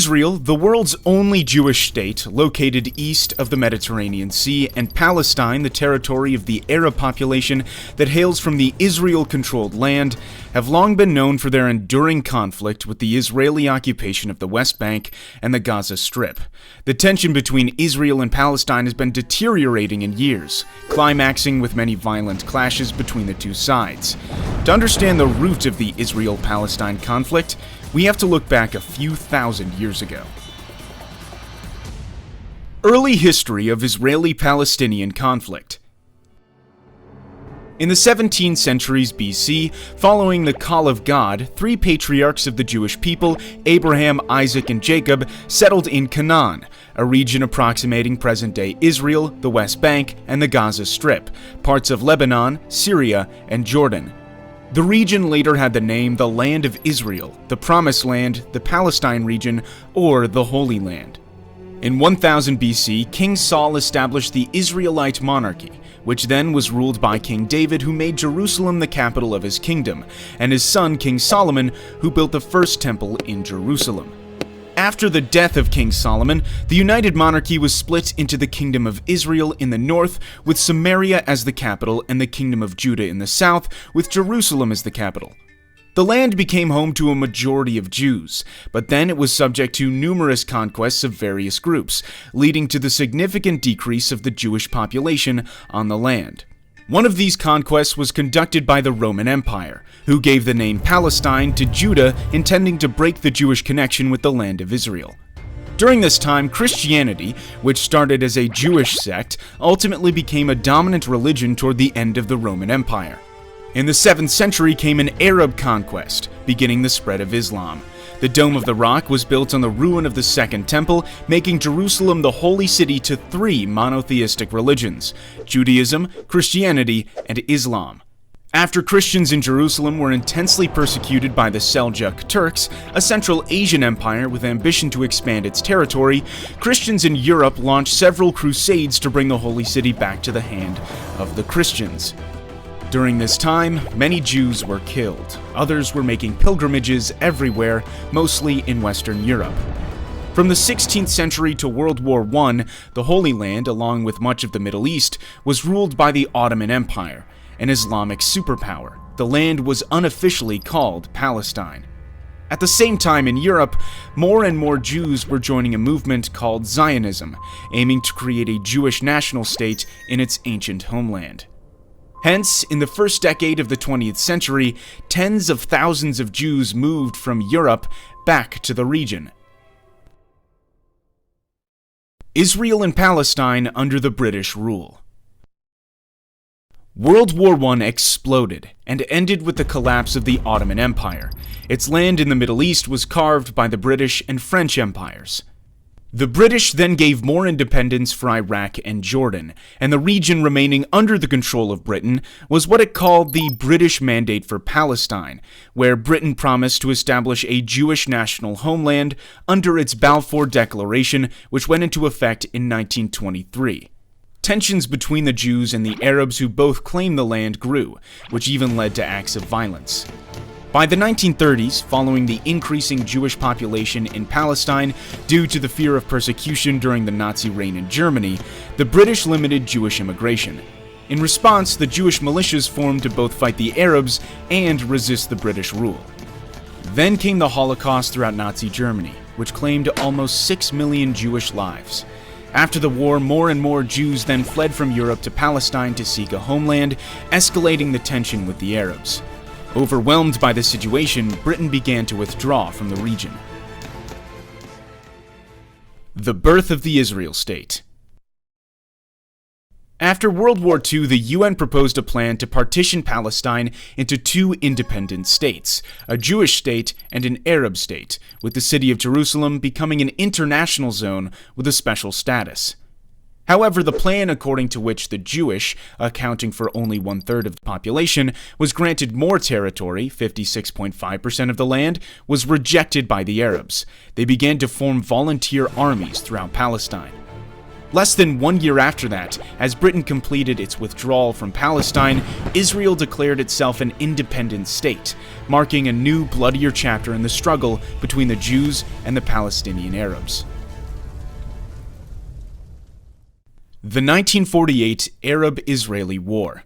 Israel, the world's only Jewish state, located east of the Mediterranean Sea, and Palestine, the territory of the Arab population that hails from the Israel-controlled land, have long been known for their enduring conflict with the Israeli occupation of the West Bank and the Gaza Strip. The tension between Israel and Palestine has been deteriorating in years, climaxing with many violent clashes between the two sides. To understand the root of the Israel-Palestine conflict, we have to look back a few thousand years ago. Early history of Israeli-Palestinian conflict. In the 17th centuries BC, following the call of God, three patriarchs of the Jewish people, Abraham, Isaac, and Jacob, settled in Canaan, a region approximating present-day Israel, the West Bank, and the Gaza Strip, parts of Lebanon, Syria, and Jordan. The region later had the name the Land of Israel, the Promised Land, the Palestine region, or the Holy Land. In 1000 BC, King Saul established the Israelite monarchy, which then was ruled by King David, who made Jerusalem the capital of his kingdom, and his son King Solomon, who built the first temple in Jerusalem. After the death of King Solomon, the united monarchy was split into the Kingdom of Israel in the north, with Samaria as the capital, and the Kingdom of Judah in the south, with Jerusalem as the capital. The land became home to a majority of Jews, but then it was subject to numerous conquests of various groups, leading to the significant decrease of the Jewish population on the land. One of these conquests was conducted by the Roman Empire, who gave the name Palestine to Judah, intending to break the Jewish connection with the land of Israel. During this time, Christianity, which started as a Jewish sect, ultimately became a dominant religion toward the end of the Roman Empire. In the 7th century came an Arab conquest, beginning the spread of Islam. The Dome of the Rock was built on the ruin of the Second Temple, making Jerusalem the holy city to three monotheistic religions: Judaism, Christianity, and Islam. After Christians in Jerusalem were intensely persecuted by the Seljuk Turks, a Central Asian empire with ambition to expand its territory, Christians in Europe launched several crusades to bring the holy city back to the hand of the Christians. During this time, many Jews were killed. Others were making pilgrimages everywhere, mostly in Western Europe. From the 16th century to World War I, the Holy Land, along with much of the Middle East, was ruled by the Ottoman Empire, an Islamic superpower. The land was unofficially called Palestine. At the same time in Europe, more and more Jews were joining a movement called Zionism, aiming to create a Jewish national state in its ancient homeland. Hence, in the first decade of the 20th century, tens of thousands of Jews moved from Europe back to the region. Israel and Palestine under the British rule. World War I exploded and ended with the collapse of the Ottoman Empire. Its land in the Middle East was carved by the British and French empires. The British then gave more independence for Iraq and Jordan, and the region remaining under the control of Britain was what it called the British Mandate for Palestine, where Britain promised to establish a Jewish national homeland under its Balfour Declaration, which went into effect in 1923. Tensions between the Jews and the Arabs who both claimed the land grew, which even led to acts of violence. By the 1930s, following the increasing Jewish population in Palestine due to the fear of persecution during the Nazi reign in Germany, the British limited Jewish immigration. In response, the Jewish militias formed to both fight the Arabs and resist the British rule. Then came the Holocaust throughout Nazi Germany, which claimed almost 6 million Jewish lives. After the war, more and more Jews then fled from Europe to Palestine to seek a homeland, escalating the tension with the Arabs. Overwhelmed by the situation, Britain began to withdraw from the region. The birth of the Israel state. After World War II, the UN proposed a plan to partition Palestine into two independent states, a Jewish state and an Arab state, with the city of Jerusalem becoming an international zone with a special status. However, the plan according to which the Jewish, accounting for only 1/3 of the population, was granted more territory, 56.5% of the land, was rejected by the Arabs. They began to form volunteer armies throughout Palestine. Less than 1 year after that, as Britain completed its withdrawal from Palestine, Israel declared itself an independent state, marking a new, bloodier chapter in the struggle between the Jews and the Palestinian Arabs. The 1948 Arab-Israeli War.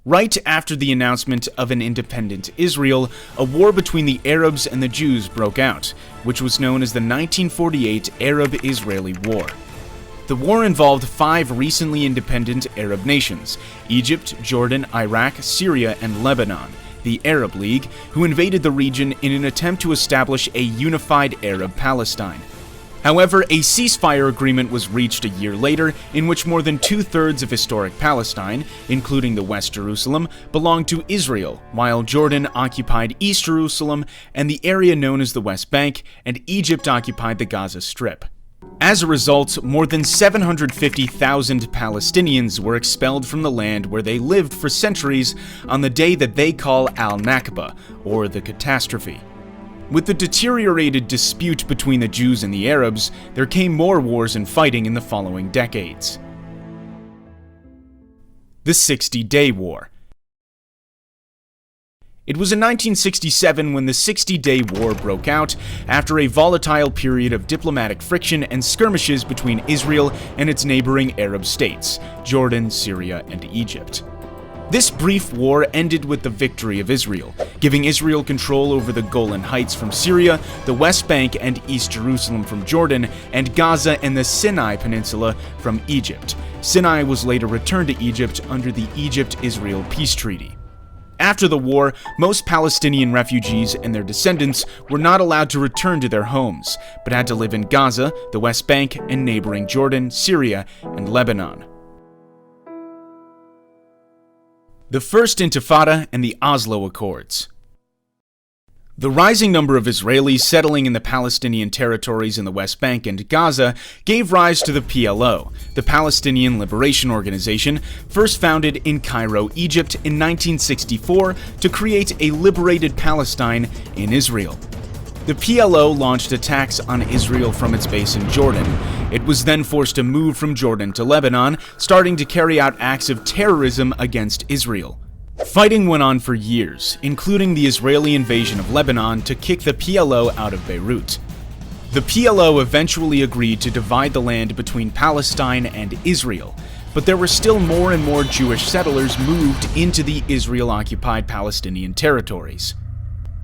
Right after the announcement of an independent Israel, a war between the Arabs and the Jews broke out, which was known as the 1948 Arab-Israeli War. The war involved 5 recently independent Arab nations: Egypt, Jordan, Iraq, Syria, and Lebanon, the Arab League, who invaded the region in an attempt to establish a unified Arab Palestine. However, a ceasefire agreement was reached a year later in which more than 2/3 of historic Palestine, including the West Jerusalem, belonged to Israel, while Jordan occupied East Jerusalem and the area known as the West Bank, and Egypt occupied the Gaza Strip. As a result, more than 750,000 Palestinians were expelled from the land where they lived for centuries on the day that they call Al-Nakba, or the catastrophe. With the deteriorated dispute between the Jews and the Arabs, there came more wars and fighting in the following decades. The 60-Day War. It was in 1967 when the 60-Day War broke out after a volatile period of diplomatic friction and skirmishes between Israel and its neighboring Arab states, Jordan, Syria, and Egypt. This brief war ended with the victory of Israel, giving Israel control over the Golan Heights from Syria, the West Bank and East Jerusalem from Jordan, and Gaza and the Sinai Peninsula from Egypt. Sinai was later returned to Egypt under the Egypt-Israel Peace Treaty. After the war, most Palestinian refugees and their descendants were not allowed to return to their homes, but had to live in Gaza, the West Bank, and neighboring Jordan, Syria, and Lebanon. The First Intifada and the Oslo Accords. The rising number of Israelis settling in the Palestinian territories in the West Bank and Gaza gave rise to the PLO, the Palestinian Liberation Organization, first founded in Cairo, Egypt in 1964 to create a liberated Palestine in Israel. The PLO launched attacks on Israel from its base in Jordan. It was then forced to move from Jordan to Lebanon, starting to carry out acts of terrorism against Israel. Fighting went on for years, including the Israeli invasion of Lebanon to kick the PLO out of Beirut. The PLO eventually agreed to divide the land between Palestine and Israel, but there were still more and more Jewish settlers moved into the Israel-occupied Palestinian territories.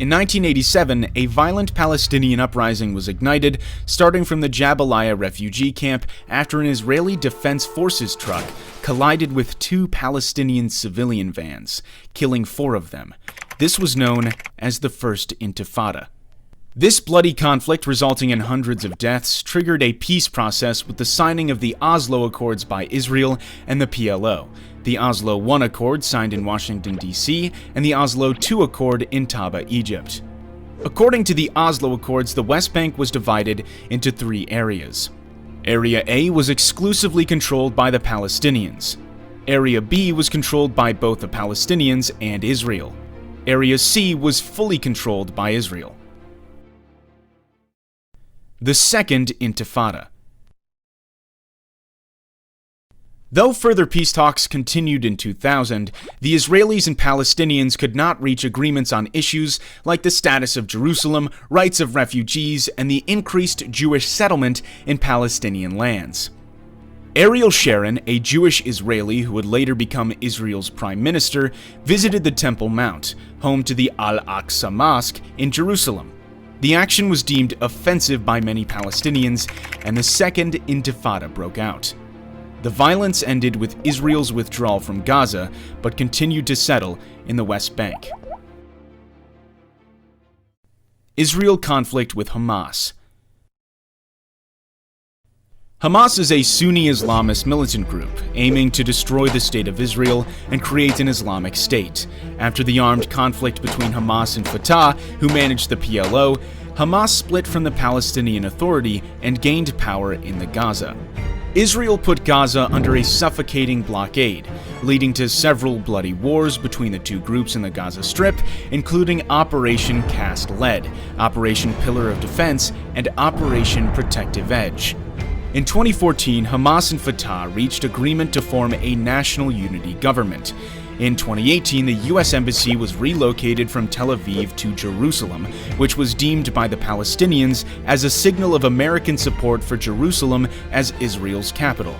In 1987, a violent Palestinian uprising was ignited, starting from the Jabalia refugee camp after an Israeli Defense Forces truck collided with 2 Palestinian civilian vans, killing 4 of them. This was known as the First Intifada. This bloody conflict, resulting in hundreds of deaths, triggered a peace process with the signing of the Oslo Accords by Israel and the PLO, the Oslo I Accord signed in Washington, D.C., and the Oslo II Accord in Taba, Egypt. According to the Oslo Accords, the West Bank was divided into 3 areas. Area A was exclusively controlled by the Palestinians. Area B was controlled by both the Palestinians and Israel. Area C was fully controlled by Israel. The Second Intifada. Though further peace talks continued in 2000, the Israelis and Palestinians could not reach agreements on issues like the status of Jerusalem, rights of refugees, and the increased Jewish settlement in Palestinian lands. Ariel Sharon, a Jewish Israeli who would later become Israel's prime minister, visited the Temple Mount, home to the Al-Aqsa Mosque in Jerusalem. The action was deemed offensive by many Palestinians, and the Second Intifada broke out. The violence ended with Israel's withdrawal from Gaza, but continued to settle in the West Bank. Israel conflict with Hamas. Hamas is a Sunni Islamist militant group aiming to destroy the State of Israel and create an Islamic State. After the armed conflict between Hamas and Fatah, who managed the PLO, Hamas split from the Palestinian Authority and gained power in the Gaza. Israel put Gaza under a suffocating blockade, leading to several bloody wars between the 2 groups in the Gaza Strip, including Operation Cast Lead, Operation Pillar of Defense, and Operation Protective Edge. In 2014, Hamas and Fatah reached agreement to form a national unity government. In 2018, the U.S. Embassy was relocated from Tel Aviv to Jerusalem, which was deemed by the Palestinians as a signal of American support for Jerusalem as Israel's capital.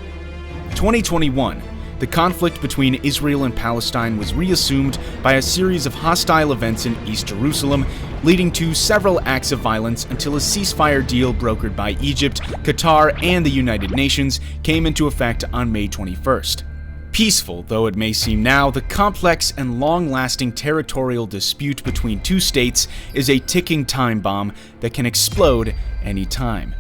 2021. The conflict between Israel and Palestine was reassumed by a series of hostile events in East Jerusalem, leading to several acts of violence until a ceasefire deal brokered by Egypt, Qatar, and the United Nations came into effect on May 21st. Peaceful though it may seem now, the complex and long-lasting territorial dispute between two states is a ticking time bomb that can explode any time.